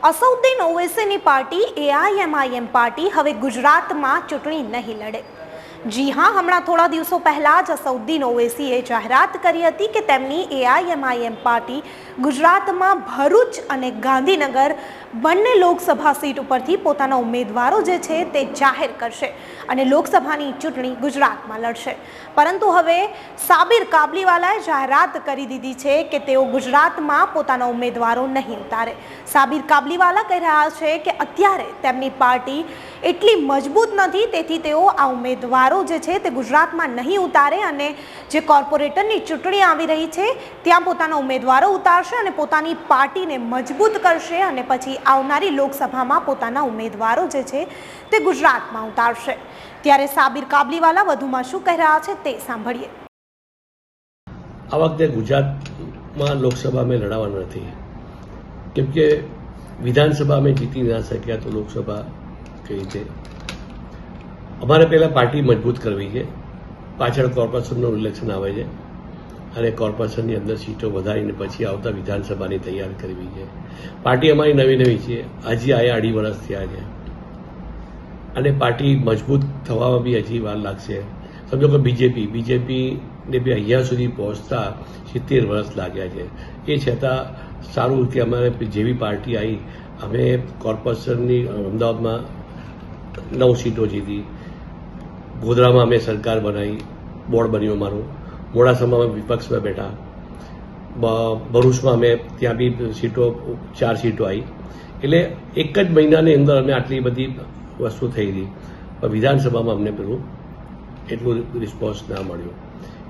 Asaduddin ओवैसीની party AIMIM party હવે ગુજરાતમાં ચૂંટણી નહીં લડે। જી હા, હમણાં થોડા દિવસો પહેલા જ असदुद्दीन ओवैसीએ જાહેરાત કરી હતી કે તેમની એઆઈએમઆઈએમ પાર્ટી ગુજરાતમાં ભરૂચ અને ગાંધીનગર બંને લોકસભા સીટ ઉપરથી પોતાના ઉમેદવારો જે છે તે જાહેર કરશે અને લોકસભાની ચૂંટણી ગુજરાતમાં લડશે। પરંતુ હવે સાબિર કાબલીવાલાએ જાહેરાત કરી દીધી છે કે તેઓ ગુજરાતમાં પોતાના ઉમેદવારો નહીં ઉતારે। સાબિર કાબલીવાલા કહી રહ્યા છે કે અત્યારે તેમની પાર્ટી એટલી મજબૂત નથી, તેથી તેઓ આ ઉમેદવારો જે છે તે ગુજરાતમાં નહીં ઉતારે અને જે કોર્પોરેટરની ચૂંટણી આવી રહી છે ત્યાં પોતાના ઉમેદવારો ઉતારશે અને પોતાની પાર્ટીને મજબૂત કરશે અને પછી આવનારી લોકસભામાં પોતાના ઉમેદવારો જે છે તે ગુજરાતમાં ઉતારશે। ત્યારે સાબિર કાબલીવાલા વધુમાં શું કહી રહ્યા છે તે સાંભળીએ। આ વખતે ગુજરાતમાં લોકસભા મેં લડાવવાનું નથી, કેમ કે વિધાનસભા મેં જીતી ના શક્યા તો લોકસભા કઈ રીતે? અમારે પહેલાં પાર્ટી મજબૂત કરવી છે, પાછળ કોર્પોરેશનનું ઇલેક્શન આવે છે અને કોર્પોરેશનની અંદર સીટો વધારીને પછી આવતા વિધાનસભાની તૈયાર કરવી છે। પાર્ટી અમારી નવી છે, હજી આયા 2.5 વર્ષ થયા છે અને પાર્ટી મજબૂત થવામાં બી હજી વાર લાગશે। સમજો કે બીજેપીને બી અહીંયા સુધી પહોંચતા 70 વર્ષ લાગ્યા છે। એ છતાં સારું કે અમારે જેવી પાર્ટી આવી, અમે કોર્પોરેશનની અમદાવાદમાં 9 સીટો જીતી, ગોધરામાં અમે સરકાર બનાવી, બોર્ડ બન્યું અમારું, મોડાસામાં અમે વિપક્ષમાં બેઠા, ભરૂચમાં અમે ત્યાં બી સીટો 4 સીટો આવી। એટલે એક જ મહિનાની અંદર અમે આટલી બધી વસ્તુ થઈ ગઈ, પણ વિધાનસભામાં અમને પેલું એટલું રિસ્પોન્સ ના મળ્યો।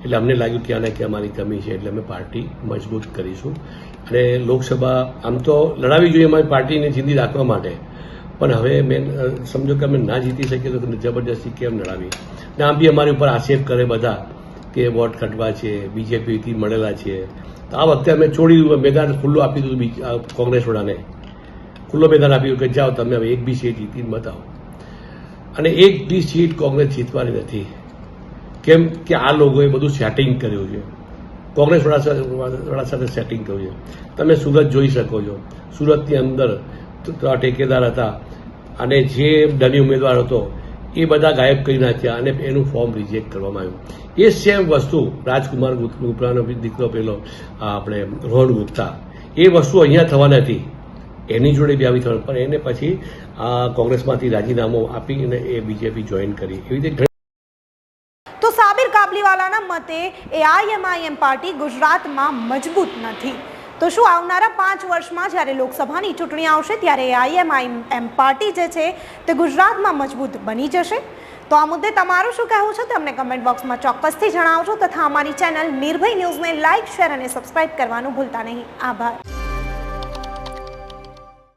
એટલે અમને લાગ્યું કે આને કે અમારી કમી છે, એટલે અમે પાર્ટી મજબૂત કરીશું અને લોકસભા આમ તો લડાવી જોઈએ અમારી પાર્ટીને જીતી રાખવા માટે, પણ હવે મેં સમજો કે અમે ના જીતી શકીએ તો જબરજસ્તી કેમ લડાવી? ને આમ બી અમારી ઉપર આક્ષેપ કરે બધા કે વોટ કટવા છે, બીજેપીથી મળેલા છે। તો આ વખતે અમે છોડી મેદાન ખુલ્લું આપી દીધું, કોંગ્રેસવાળાને ખુલ્લો મેદાન આપ્યું કે જાઓ તમે હવે એક બી સીટ જીતીને બતાવો, અને એક બી સીટ કોંગ્રેસ જીતવાની નથી। કેમ કે આ લોકોએ બધું સેટિંગ કર્યું છે, કોંગ્રેસવાળા સાથે સેટિંગ કર્યું છે। તમે સુરત જોઈ શકો છો, સુરતની અંદર ઠેકેદાર હતા અને જે ડમી ઉમેદવાર હતો એ બધા ગાયબ કરી નાખ્યા અને એનું ફોર્મ રિજેક્ટ કરવામાં આવ્યું। એ સેમ વસ્તુ રાજકુમાર ગુપ્તાનો દીકરો પેલો આપણે રોહન ગુપ્તા, એ વસ્તુ અહીંયા થવાની હતી, એની જોડે બી આવી થવાનું, પણ એને પછી કોંગ્રેસમાંથી રાજીનામું આપી અને એ બીજેપી જોઈન કરી। એવી રીતે તો સાબિર કાબલીવાલાના મતે એઆઈએમઆઈએમ પાર્ટી ગુજરાતમાં મજબૂત નથી। તો શું આવનારા 5 વર્ષમાં જ્યારે લોકસભાની ચૂંટણી આવશે ત્યારે એઆઈએમઆઈએમ પાર્ટી જે છે તે ગુજરાતમાં મજબૂત બની જશે? તો આ મુદ્દે તમારું શું કહેવું છે તે અમને કમેન્ટ બોક્સમાં ચોક્કસથી જણાવજો તથા અમારી ચેનલ નિર્ભય ન્યૂઝને લાઇક, શેર અને સબસ્ક્રાઇબ કરવાનું ભૂલતા નહીં। આભાર।